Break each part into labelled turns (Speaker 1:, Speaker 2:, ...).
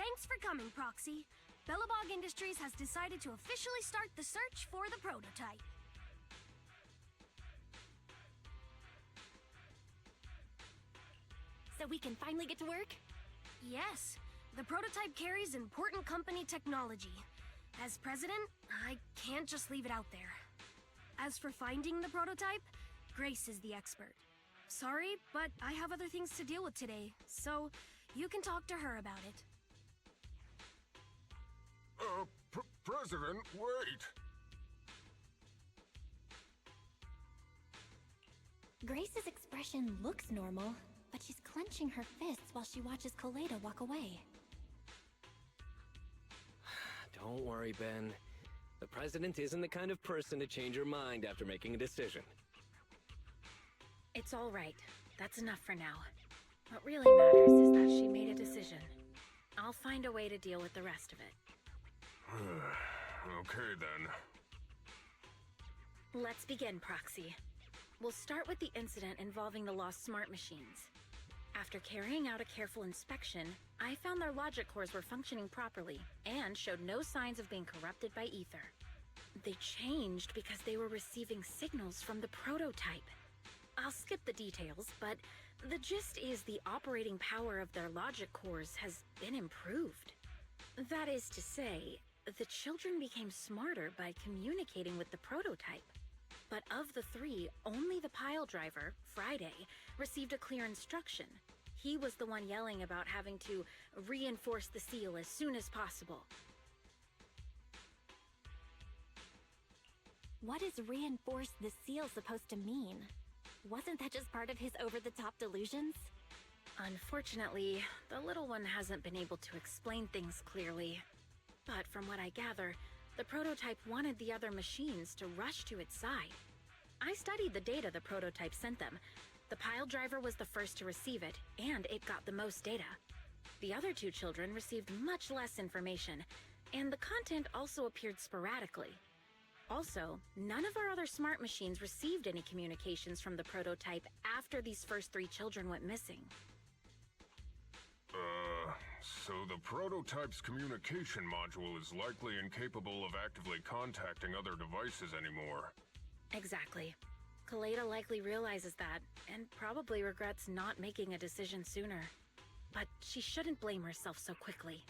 Speaker 1: Thanks for coming, Proxy. Belobog Industries has decided to officially start the search for the prototype.
Speaker 2: So we can finally get to work?
Speaker 1: Yes, the prototype carries important company technology. As president, I can't just leave it out there. As for finding the prototype, Grace is the expert. Sorry, but I have other things to deal with today, so you can talk to her about it.
Speaker 3: President, wait!
Speaker 2: Grace's expression looks normal, but she's clenching her fists while she watches Koleda walk away.
Speaker 4: Don't worry, Ben. The president isn't the kind of person to change her mind after making a decision.
Speaker 5: It's all right. That's enough for now. What really matters is that she made a decision. I'll find a way to deal with the rest of it.
Speaker 3: Okay, then.
Speaker 5: Let's begin, Proxy. We'll start with the incident involving the lost smart machines. After carrying out a careful inspection, I found their logic cores were functioning properly and showed no signs of being corrupted by ether. They changed because they were receiving signals from the prototype. I'll skip the details, but the gist is the operating power of their logic cores has been improved. That is to say, the children became smarter by communicating with the prototype. But of the three, only the pile driver, Friday, received a clear instruction. He was the one yelling about having to reinforce the seal as soon as possible.
Speaker 2: What is reinforce the seal supposed to mean? Wasn't that just part of his over-the-top delusions?
Speaker 5: Unfortunately, the little one hasn't been able to explain things clearly. But from what I gather, the prototype wanted the other machines to rush to its side. I studied the data the prototype sent them. The pile driver was the first to receive it, and it got the most data. The other two children received much less information, and the content also appeared sporadically. Also, none of our other smart machines received any communications from the prototype after these first three children went missing.
Speaker 3: So the prototype's communication module is likely incapable of actively contacting other devices anymore.
Speaker 5: Exactly. Koleda likely realizes that, and probably regrets not making a decision sooner. But she shouldn't blame herself so quickly.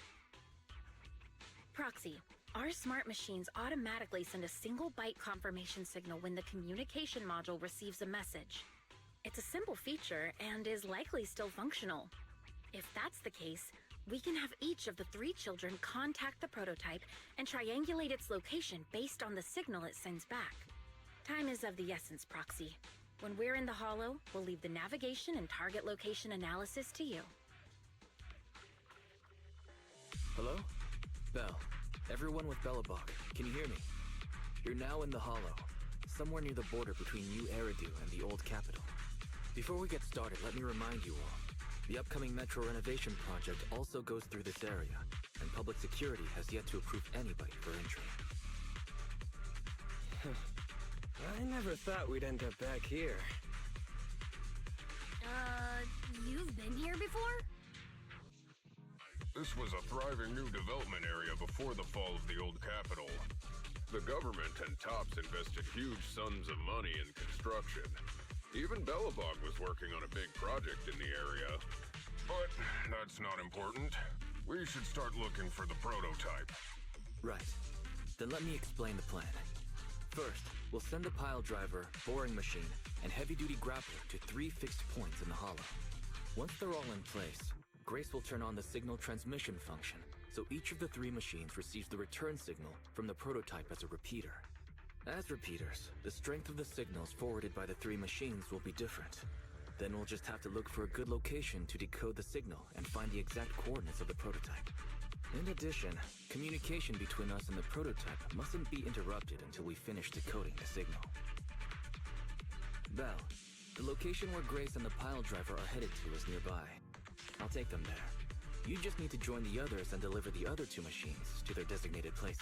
Speaker 5: Proxy, our smart machines automatically send a single byte confirmation signal when the communication module receives a message. It's a simple feature and is likely still functional. If that's the case, we can have each of the three children contact the prototype and triangulate its location based on the signal it sends back. Time is of the essence, Proxy. When we're in the Hollow, we'll leave the navigation and target location analysis to you.
Speaker 4: Hello? Bell. Everyone with Belobog, can you hear me? You're now in the Hollow, somewhere near the border between New Eridu and the Old Capital. Before we get started, let me remind you all, the upcoming metro renovation project also goes through this area, and public security has yet to approve anybody for entry. I never thought we'd end up back here.
Speaker 1: You've been here before?
Speaker 3: This was a thriving new development area before the fall of the old capital. The government and TOPS invested huge sums of money in construction. Even Belobog was working on a big project in the area. But that's not important. We should start looking for the prototype.
Speaker 4: Right. Then let me explain the plan. First, we'll send the pile driver, boring machine, and heavy-duty grappler to 3 fixed points in the Hollow. Once they're all in place, Grace will turn on the signal transmission function, so each of the 3 machines receives the return signal from the prototype as a repeater. As repeaters, the strength of the signals forwarded by the 3 machines will be different. Then we'll just have to look for a good location to decode the signal and find the exact coordinates of the prototype. In addition, communication between us and the prototype mustn't be interrupted until we finish decoding the signal. Belle, the location where Grace and the pile driver are headed to is nearby. I'll take them there. You just need to join the others and deliver the other 2 machines to their designated places.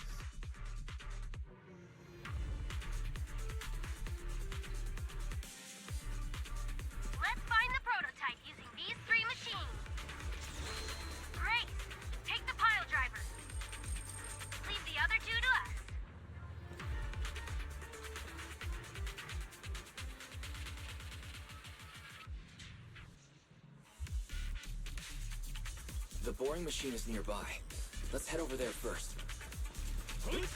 Speaker 1: Let's find the prototype using these 3 machines. Grace, take the pile
Speaker 4: The boring machine is nearby. Let's head over there first.
Speaker 2: Is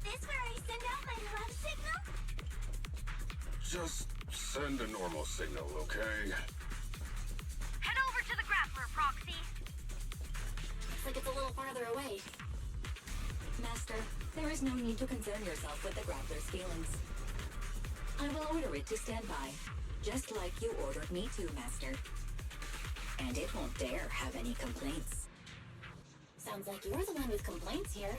Speaker 2: this where I send out my love signal?
Speaker 3: Just send a normal signal, okay?
Speaker 1: Head over to the grappler, Proxy.
Speaker 2: Looks like it's a little farther away. Master, there is no need to concern yourself with the grappler's feelings. I will order it to stand by, just like you ordered me to, Master. And it won't dare have any complaints. Sounds like you're the one with complaints here.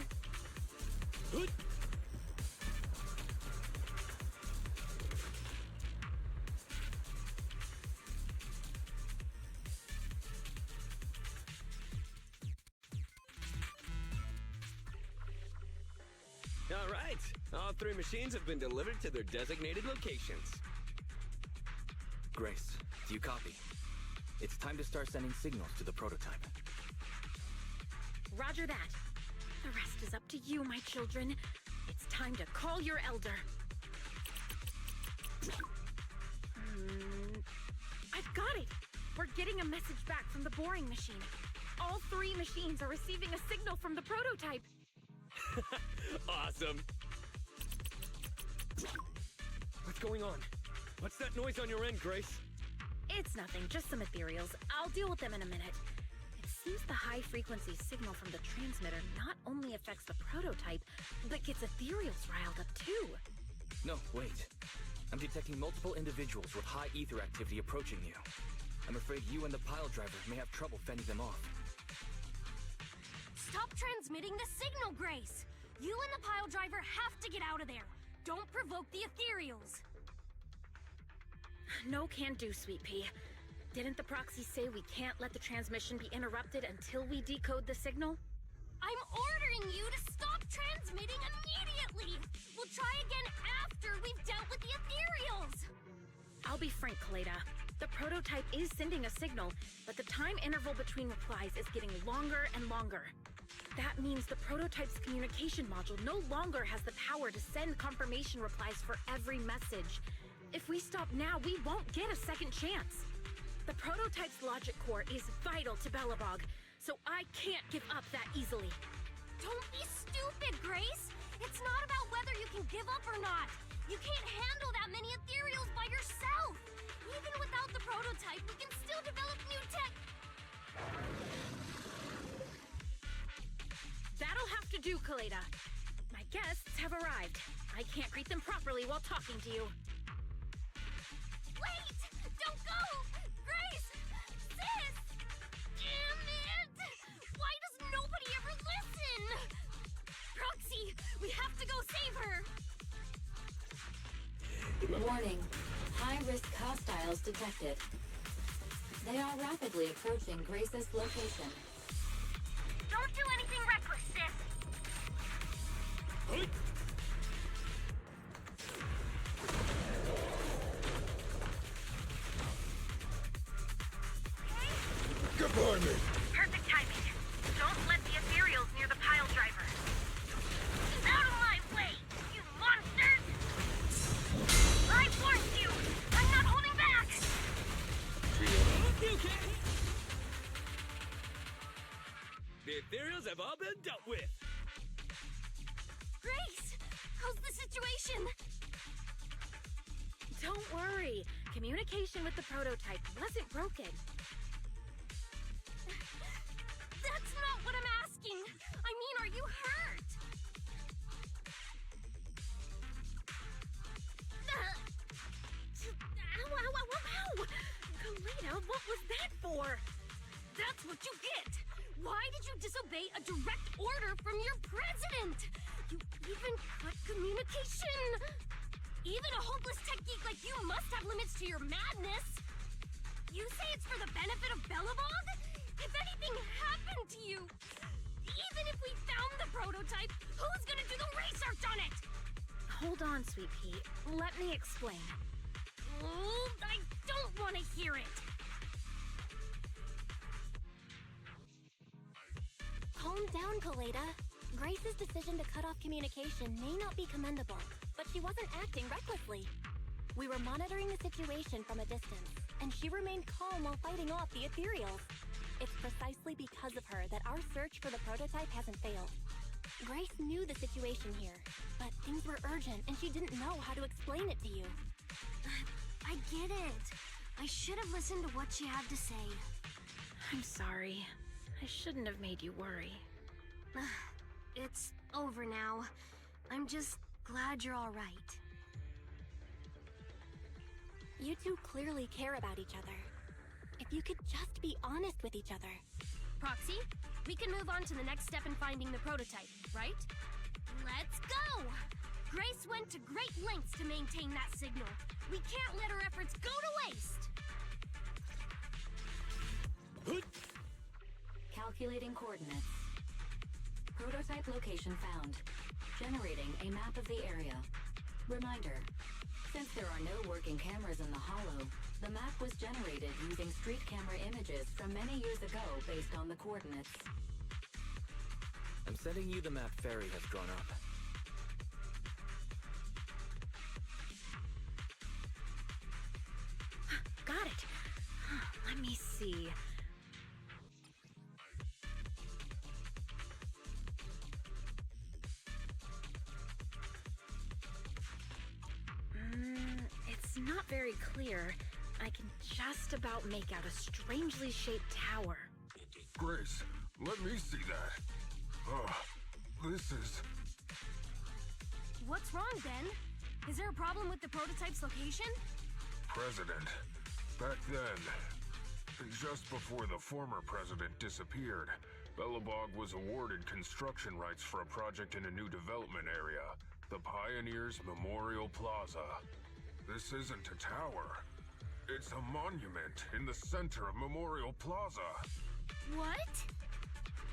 Speaker 6: All right. All 3 machines have been delivered to their designated locations.
Speaker 4: Grace, do you copy? It's time to start sending signals to the prototype.
Speaker 5: Roger that. The rest is up to you, my children. It's time to call your elder. I've got it! We're getting a message back from the boring machine. All 3 machines are receiving a signal from the prototype.
Speaker 6: Awesome. What's going on? What's that noise on your end, Grace?
Speaker 5: It's nothing, just some ethereals. I'll deal with them in a minute. It seems the high-frequency signal from the transmitter not only affects the prototype, but gets ethereals riled up too.
Speaker 4: No, wait. I'm detecting multiple individuals with high ether activity approaching you. I'm afraid you and the pile driver may have trouble fending them off.
Speaker 1: Stop transmitting the signal, Grace! You and the pile driver have to get out of there! Don't provoke the ethereals!
Speaker 5: No can do, Sweet Pea. Didn't the proxy say we can't let the transmission be interrupted until we decode the signal?
Speaker 1: I'm ordering you to stop transmitting immediately! We'll try again after we've dealt with the ethereals!
Speaker 5: I'll be frank, Kaleda. The prototype is sending a signal, but the time interval between replies is getting longer and longer. That means the prototype's communication module no longer has the power to send confirmation replies for every message. If we stop now, we won't get a second chance. The prototype's logic core is vital to Belobog, so I can't give up that easily.
Speaker 1: Don't be stupid, Grace! It's not about whether you can give up or not! You can't handle that many ethereals by yourself! Even without the prototype, we can still develop new tech...
Speaker 5: That'll have to do, Kaleda. My guests have arrived. I can't greet them properly while talking to you.
Speaker 1: Wait! Don't go! Grace! Sis! Damn it! Why does nobody ever listen? Proxy, we have to go save her!
Speaker 2: Warning. High-risk hostiles detected. They are rapidly approaching Grace's location.
Speaker 1: Don't do anything reckless, sis!
Speaker 3: Goodbye, me!
Speaker 1: Perfect timing. Don't let the ethereals near the pile driver. Out of my way, you monsters! I warned you! I'm not holding back!
Speaker 6: Okay. The ethereals have all been dealt with.
Speaker 1: Grace! How's the situation?
Speaker 5: Don't worry. Communication with the prototype wasn't broken.
Speaker 1: That's not what I'm asking! I mean, are you hurt?
Speaker 5: Ow, ow, ow, ow, ow! Kaleda, what was that for?
Speaker 1: That's what you get! Why did you disobey a direct order from your president? You even cut communication! Even a hopeless tech geek like you must have limits to your madness! You say it's for the benefit of Belobog? If anything happened to you, even if we found the prototype, who's gonna do the research on it?
Speaker 5: Hold on, Sweet Pea. Let me explain.
Speaker 1: Oh, I don't want to hear it!
Speaker 7: Calm down, Kaleda. Grace's decision to cut off communication may not be commendable, but she wasn't acting recklessly. We were monitoring the situation from a distance, and she remained calm while fighting off the ethereals. It's precisely because of her that our search for the prototype hasn't failed. Grace knew the situation here, but things were urgent and she didn't know how to explain it to you.
Speaker 1: I get it. I should have listened to what she had to say.
Speaker 5: I'm sorry. I shouldn't have made you worry.
Speaker 1: It's over now. I'm just glad you're all right.
Speaker 7: You two clearly care about each other. If you could just be honest with each other.
Speaker 1: Proxy, we can move on to the next step in finding the prototype, right? Let's go! Grace went to great lengths to maintain that signal. We can't let her efforts go to waste!
Speaker 2: Calculating coordinates. Prototype location found. Generating a map of the area. Reminder, since there are no working cameras in the hollow, the map was generated using street camera images from many years ago based on the coordinates.
Speaker 4: I'm sending you the map Ferry has drawn up.
Speaker 5: Got it. Let me see. It's not very clear. I can just about make out a strangely shaped tower.
Speaker 3: Grace, let me see that. This is...
Speaker 1: What's wrong, Ben? Is there a problem with the prototype's location?
Speaker 3: President. Back then, just before the former president disappeared, Belobog was awarded construction rights for a project in a new development area, the Pioneers Memorial Plaza. This isn't a tower. It's a monument in the center of Memorial Plaza.
Speaker 1: What?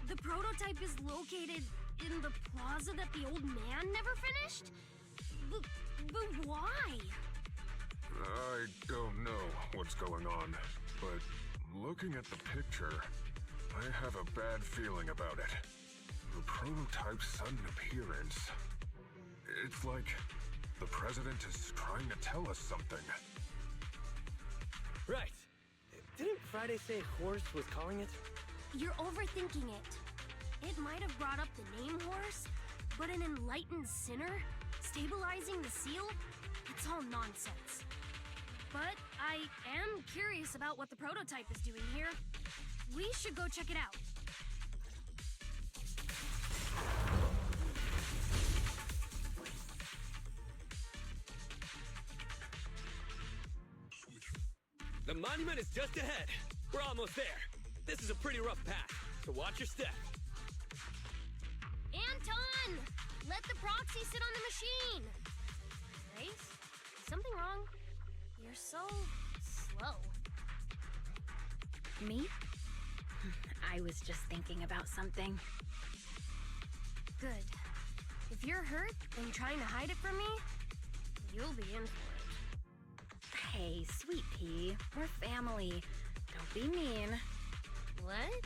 Speaker 1: The prototype is located in the plaza that the old man never finished? But why?
Speaker 3: I don't know what's going on, but looking at the picture, I have a bad feeling about it. The prototype's sudden appearance. It's like the president is trying to tell us something.
Speaker 6: Right. Didn't Friday say Horse was calling it?
Speaker 1: You're overthinking it. It might have brought up the name Horse, but an enlightened sinner stabilizing the seal? It's all nonsense. But I am curious about what the prototype is doing here. We should go check it out.
Speaker 6: The monument is just ahead. We're almost there. This is a pretty rough path, so watch your step.
Speaker 1: Anton! Let the proxy sit on the machine! Grace? Something wrong? You're so slow.
Speaker 5: Me? I was just thinking about something.
Speaker 1: Good. If you're hurt and trying to hide it from me, you'll be in for it.
Speaker 5: Hey, Sweet Pea, we're family. Don't be mean.
Speaker 1: What?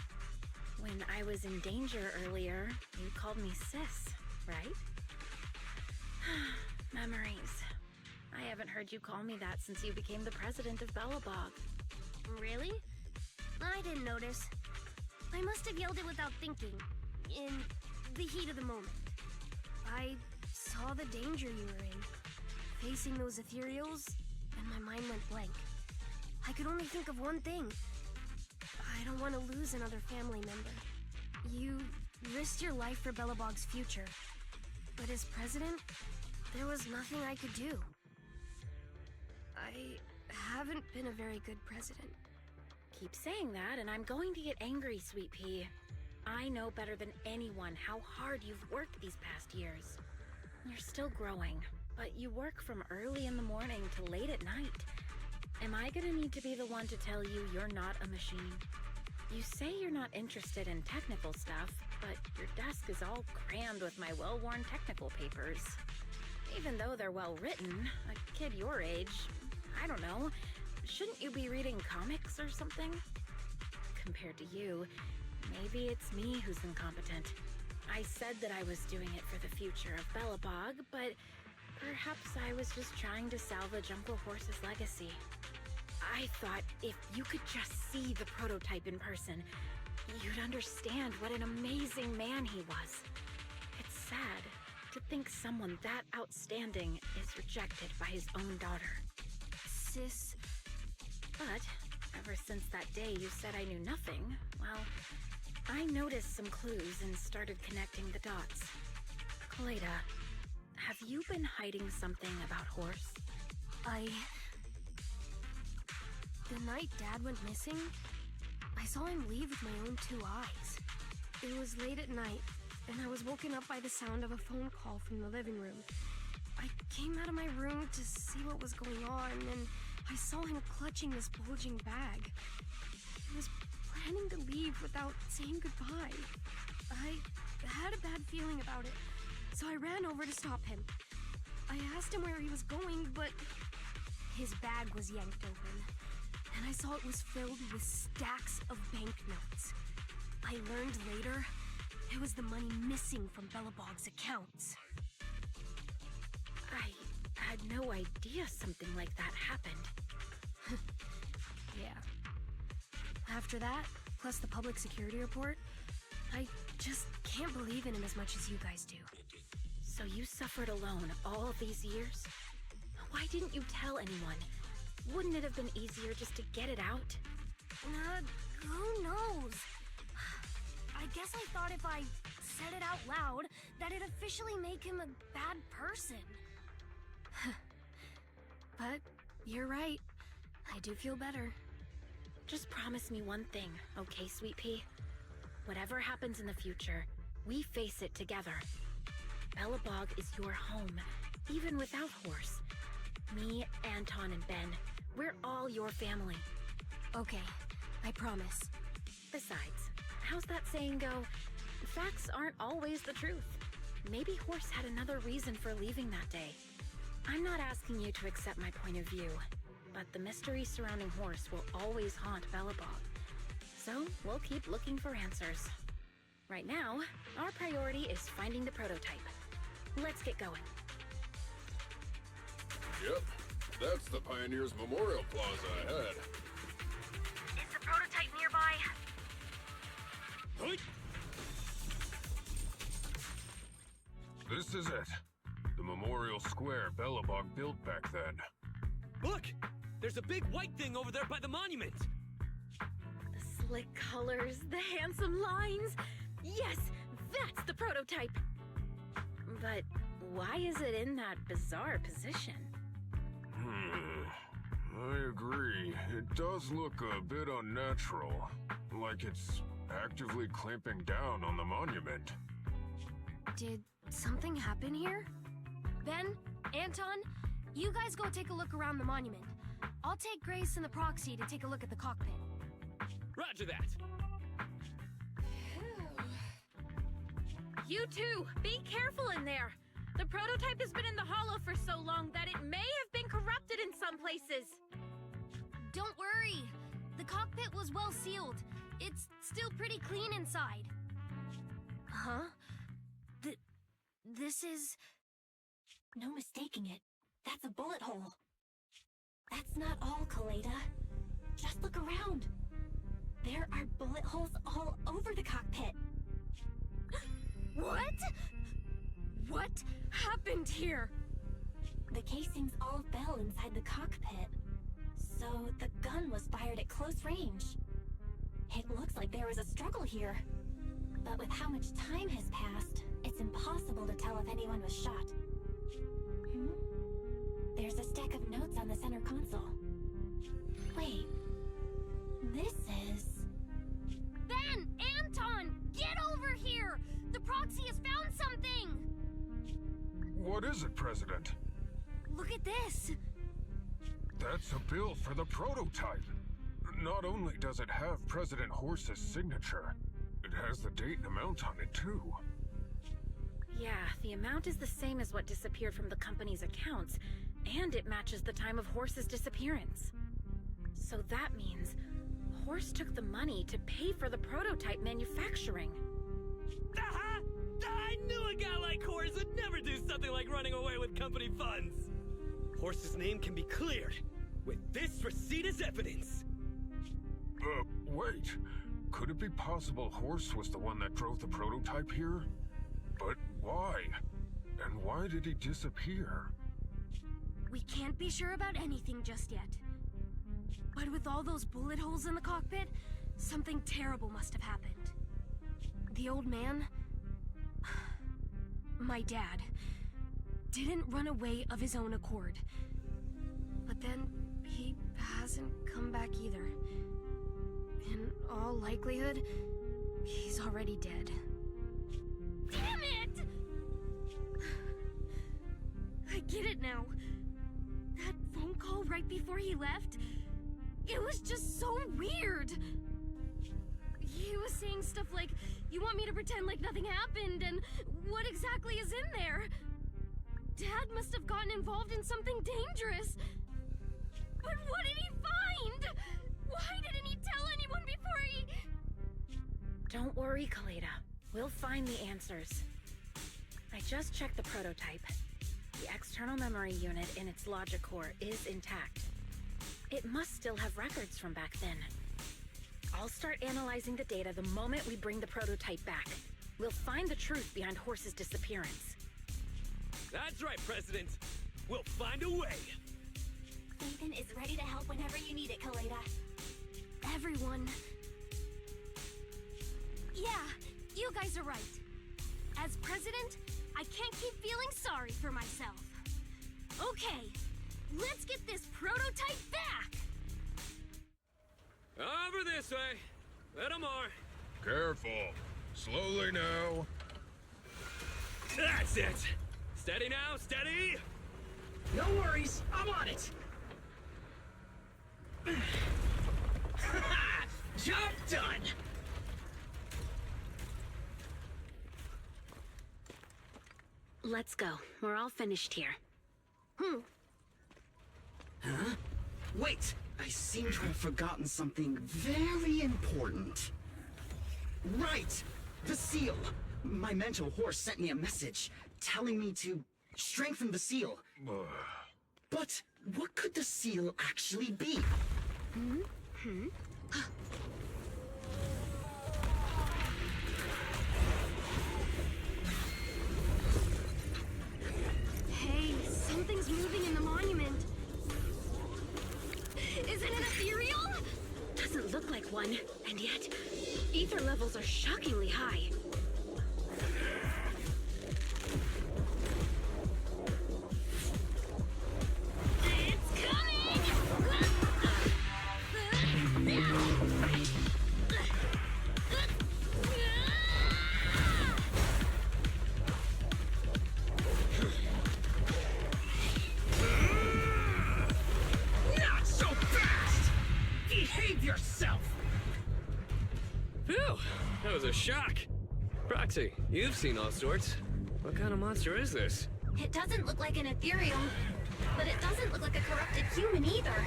Speaker 5: When I was in danger earlier, you called me sis, right? Memories. I haven't heard you call me that since you became the president of Belobog.
Speaker 1: Really? I didn't notice. I must have yelled it without thinking, in the heat of the moment. I saw the danger you were in, facing those ethereals, and my mind went blank. I could only think of one thing. I don't want to lose another family member. You risked your life for Belobog's future, but as president, there was nothing I could do. I haven't been a very good president.
Speaker 5: Keep saying that, and I'm going to get angry, Sweet Pea. I know better than anyone how hard you've worked these past years. You're still growing, but you work from early in the morning to late at night. Am I gonna need to be the one to tell you you're not a machine? You say you're not interested in technical stuff, but your desk is all crammed with my well-worn technical papers. Even though they're well-written, a kid your age, I don't know, shouldn't you be reading comics or something? Compared to you, maybe it's me who's incompetent. I said that I was doing it for the future of Belobog, but perhaps I was just trying to salvage Uncle Horse's legacy. I thought if you could just see the prototype in person, you'd understand what an amazing man he was. It's sad to think someone that outstanding is rejected by his own daughter.
Speaker 1: Sis...
Speaker 5: But ever since that day you said I knew nothing, well, I noticed some clues and started connecting the dots. Kaleda, have you been hiding something about Horse?
Speaker 1: The night Dad went missing, I saw him leave with my own 2 eyes. It was late at night, and I was woken up by the sound of a phone call from the living room. I came out of my room to see what was going on, and I saw him clutching this bulging bag. He was planning to leave without saying goodbye. I had a bad feeling about it, so I ran over to stop him. I asked him where he was going, but his bag was yanked open, and I saw it was filled with stacks of banknotes. I learned later it was the money missing from Belobog's accounts.
Speaker 5: I had no idea something like that happened.
Speaker 1: Yeah. After that, plus the public security report, I just can't believe in him as much as you guys do.
Speaker 5: So you suffered alone all these years? Why didn't you tell anyone? Wouldn't it have been easier just to get it out?
Speaker 1: Who knows? I guess I thought if I said it out loud, that it'd officially make him a bad person. But you're right. I do feel better.
Speaker 5: Just promise me one thing, okay, Sweet Pea? Whatever happens in the future, we face it together. Belobog is your home, even without Horse. Me, Anton, and Ben, we're all your family.
Speaker 1: Okay, I promise.
Speaker 5: Besides, how's that saying go? Facts aren't always the truth. Maybe Horse had another reason for leaving that day. I'm not asking you to accept my point of view, but the mystery surrounding Horse will always haunt Belobog. So, we'll keep looking for answers. Right now, our priority is finding the prototype. Let's get going.
Speaker 3: Yep, that's the Pioneers Memorial Plaza ahead.
Speaker 1: Is the prototype nearby?
Speaker 3: This is it. The Memorial Square Belobog built back then.
Speaker 6: Look! There's a big white thing over there by the monument!
Speaker 5: The slick colors, the handsome lines. Yes, that's the prototype. But why is it in that bizarre position?
Speaker 3: I agree. It does look a bit unnatural. Like it's actively clamping down on the monument.
Speaker 1: Did something happen here? Ben, Anton, you guys go take a look around the monument. I'll take Grace and the proxy to take a look at the cockpit.
Speaker 6: Roger that!
Speaker 5: You two, be careful in there. The prototype has been in the hollow for so long that it may have been corrupted in some places.
Speaker 1: Don't worry. The cockpit was well sealed. It's still pretty clean inside. Huh? This is...
Speaker 2: No mistaking it. That's a bullet hole. That's not all, Kaleda. Just look around. There are bullet holes all over the cockpit.
Speaker 1: What? What happened here?
Speaker 2: The casings all fell inside the cockpit. So the gun was fired at close range. It looks like there was a struggle here. But with how much time has passed, it's impossible to tell if anyone was shot. There's a stack of notes on the center console. Wait. This is...
Speaker 1: Ben! Anton! Get over here! The proxy has found something!
Speaker 3: What is it, President?
Speaker 1: Look at this!
Speaker 3: That's a bill for the prototype. Not only does it have President Horse's signature, it has the date and amount on it, too.
Speaker 5: Yeah, the amount is the same as what disappeared from the company's accounts, and it matches the time of Horse's disappearance. So that means horse took the money to pay for the prototype manufacturing.
Speaker 6: Aha! I knew a guy like Horse would never do something like running away with company funds. Horse's name can be cleared with this receipt as evidence.
Speaker 3: Wait. Could it be possible Horse was the one that drove the prototype here? But why? And why did he disappear?
Speaker 1: We can't be sure about anything just yet. But with all those bullet holes in the cockpit, something terrible must have happened. The old man, my dad, didn't run away of his own accord. But then he hasn't come back either. In all likelihood, he's already dead. Damn it! I get it now. That phone call right before he left, it was just so weird. He was saying stuff like, you want me to pretend like nothing happened, and what exactly is in there? Dad must have gotten involved in something dangerous. But what did he find? Why didn't he tell anyone before he...
Speaker 5: Don't worry, Kaleda. We'll find the answers. I just checked the prototype. The external memory unit in its logic core is intact. It must still have records from back then. I'll start analyzing the data the moment we bring the prototype back. We'll find the truth behind Horse's disappearance.
Speaker 6: That's right, President. We'll find a way.
Speaker 7: Nathan is ready to help whenever you need it, Kaleda.
Speaker 1: Everyone... Yeah, you guys are right. As president, I can't keep feeling sorry for myself. Okay, let's get this prototype back!
Speaker 6: Over this way. Little more.
Speaker 3: Careful. Slowly now.
Speaker 6: That's it. Steady now, steady.
Speaker 8: No worries, I'm on it. Job done.
Speaker 5: Let's go. We're all finished here.
Speaker 8: Huh? Wait, I seem to have forgotten something very important. Right! The seal! My mentor Horse sent me a message telling me to strengthen the seal. But what could the seal actually be?
Speaker 1: Hey, something's moving in the monument. Is it an ethereal?
Speaker 5: Doesn't look like one, and yet, ether levels are shockingly high.
Speaker 1: It's coming!
Speaker 8: Not so fast! Behave yourself!
Speaker 6: Phew, that was a shock. Proxy, you've seen all sorts. What kind of monster is this?
Speaker 7: It doesn't look like an ethereal, but it doesn't look like a corrupted human either.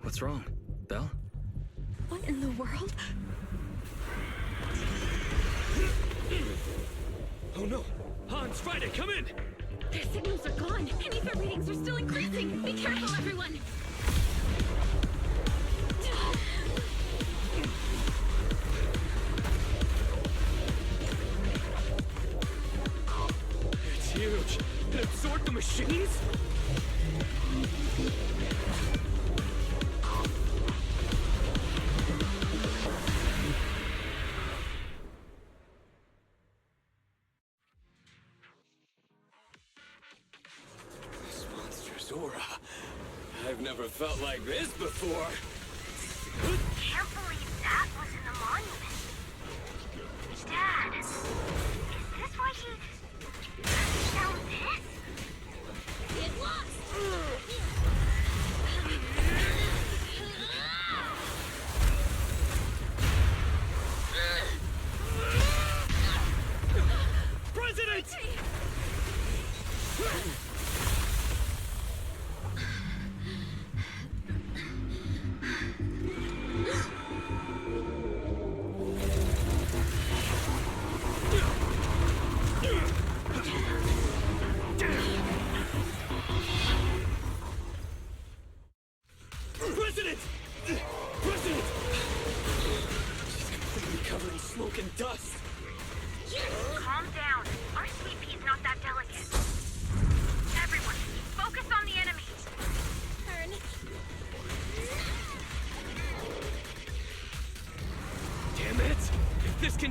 Speaker 4: What's wrong, Belle?
Speaker 1: What in the world?
Speaker 6: Oh no! Hans, Friday, come in!
Speaker 5: Their signals are gone, and ether readings are still increasing. Be careful, everyone.
Speaker 6: It's huge. It absorbed the machines? This monster's aura. I've never felt like this before.
Speaker 1: Can't believe that was in the monument. Dad, is this why he found this? It was!
Speaker 6: President!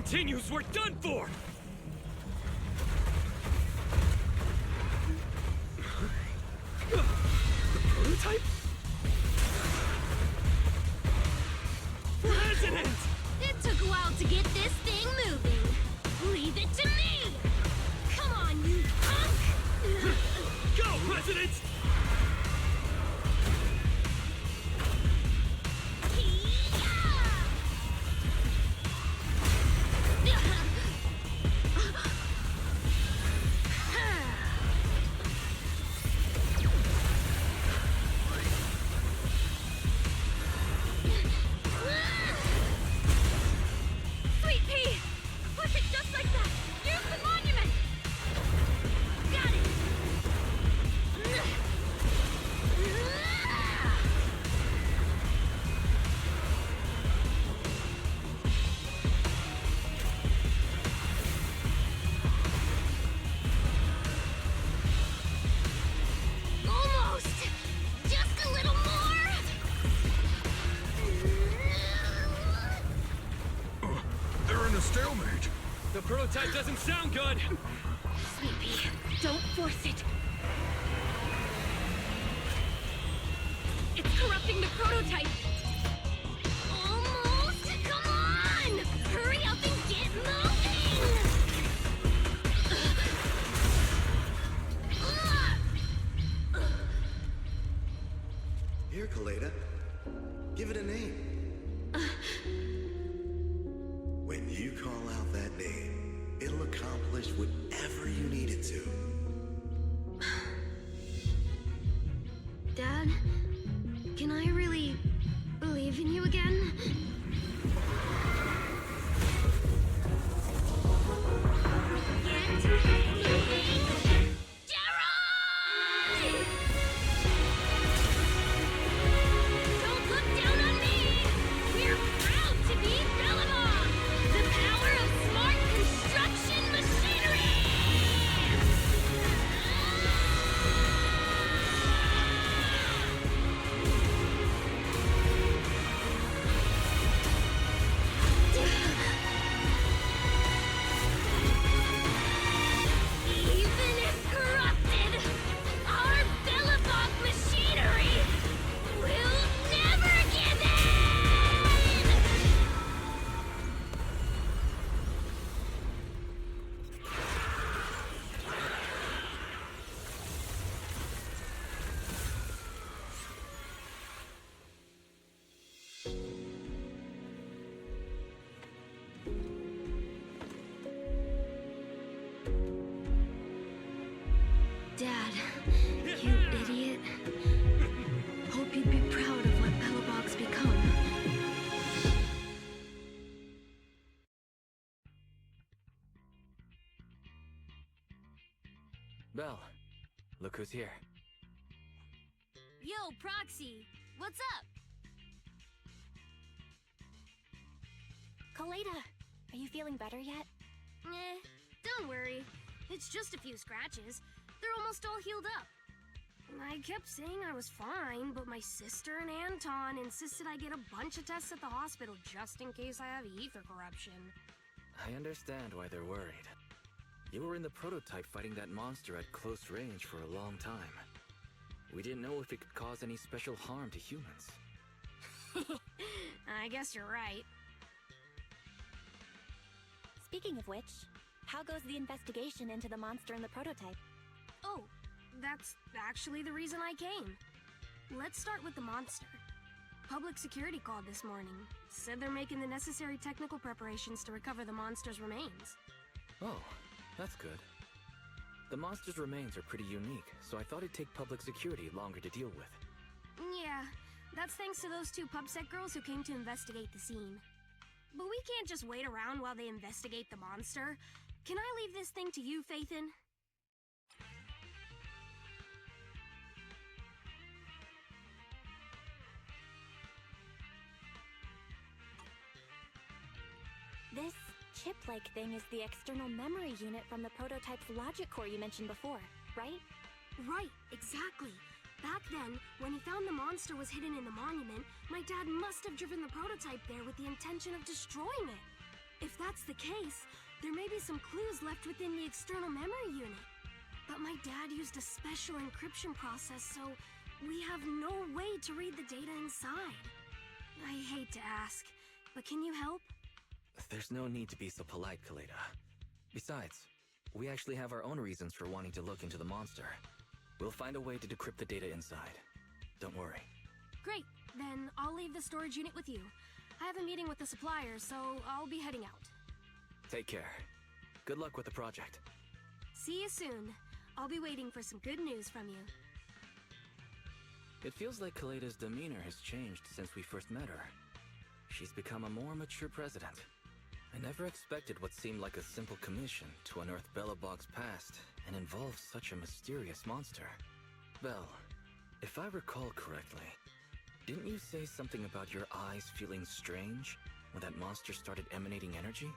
Speaker 6: continues, we're done for! The prototype? President!
Speaker 1: It took a while to get this thing moving. Leave it to me! Come on, you punk!
Speaker 6: Go, President!
Speaker 1: Sweet pea! Push it just like that! Use the monument! Got it! Almost! Just a little more!
Speaker 3: They're in a stalemate.
Speaker 6: The prototype doesn't sound good!
Speaker 1: Sweet pea, don't force it! It's corrupting the prototype! Almost! Come on! Hurry up and get moving!
Speaker 9: Here, Kaleda. Give it a name. When you call out that name, it'll accomplish whatever you need it to.
Speaker 1: Dad, can I really believe in you again? Get moving! Gerald! Don't look down on me! We're proud to be Belobog! The power of smart construction machinery! Even if corrupted, our Belobog machinery will never give in! Dad, you idiot. Hope you'd be proud of what Belobog's become.
Speaker 4: Belle, look who's here.
Speaker 1: Yo, Proxy, what's up?
Speaker 7: Kaleda, are you feeling better yet?
Speaker 1: Don't worry. It's just a few scratches. They're almost all healed up. I kept saying I was fine, but my sister and Anton insisted I get a bunch of tests at the hospital just in case I have ether corruption.
Speaker 4: I understand why they're worried. You were in the prototype fighting that monster at close range for a long time. We didn't know if it could cause any special harm to humans.
Speaker 1: I guess you're right.
Speaker 7: Speaking of which, how goes the investigation into the monster and the prototype?
Speaker 1: Oh, that's actually the reason I came. Let's start with the monster. Public security called this morning. Said they're making the necessary technical preparations to recover the monster's remains.
Speaker 4: Oh, that's good. The monster's remains are pretty unique, so I thought it'd take public security longer to deal with.
Speaker 1: Yeah, that's thanks to those two PubSec girls who came to investigate the scene. But we can't just wait around while they investigate the monster. Can I leave this thing to you, Faithin?
Speaker 7: This chip-like thing is the external memory unit from the prototype's logic core you mentioned before, right?
Speaker 1: Right, exactly. Back then, when he found the monster was hidden in the monument, my dad must have driven the prototype there with the intention of destroying it. If that's the case, there may be some clues left within the external memory unit. But my dad used a special encryption process, so we have no way to read the data inside. I hate to ask, but can you help?
Speaker 4: There's no need to be so polite, Kaleda. Besides, we actually have our own reasons for wanting to look into the monster. We'll find a way to decrypt the data inside. Don't worry.
Speaker 1: Great, then I'll leave the storage unit with you. I have a meeting with the supplier, so I'll be heading out.
Speaker 4: Take care. Good luck with the project.
Speaker 1: See you soon. I'll be waiting for some good news from you.
Speaker 4: It feels like Kaleda's demeanor has changed since we first met her. She's become a more mature president. I never expected what seemed like a simple commission to unearth Belobog's past and involve such a mysterious monster. Belle, if I recall correctly, didn't you say something about your eyes feeling strange when that monster started emanating energy?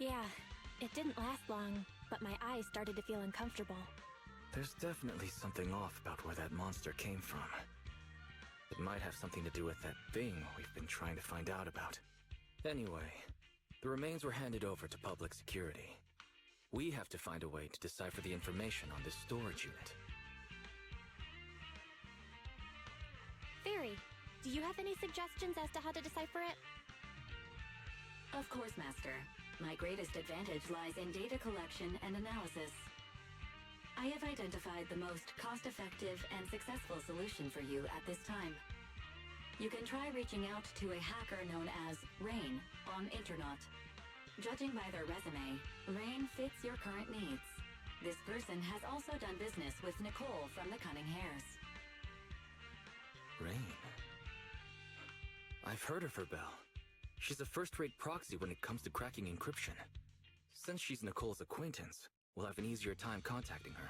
Speaker 7: Yeah, it didn't last long, but my eyes started to feel uncomfortable.
Speaker 4: There's definitely something off about where that monster came from. It might have something to do with that thing we've been trying to find out about. Anyway, the remains were handed over to public security. We have to find a way to decipher the information on this storage unit.
Speaker 7: Theory, do you have any suggestions as to how to decipher it?
Speaker 2: Of course, Master. My greatest advantage lies in data collection and analysis. I have identified the most cost-effective and successful solution for you at this time. You can try reaching out to a hacker known as Rain on Internet. Judging by their resume, Rain fits your current needs. This person has also done business with Nicole from the Cunning Hares.
Speaker 4: Rain. I've heard of her, Belle. She's a first-rate proxy when it comes to cracking encryption. Since she's Nicole's acquaintance, we'll have an easier time contacting her.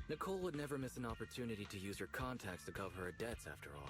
Speaker 4: Nicole would never miss an opportunity to use her contacts to cover her debts, after all.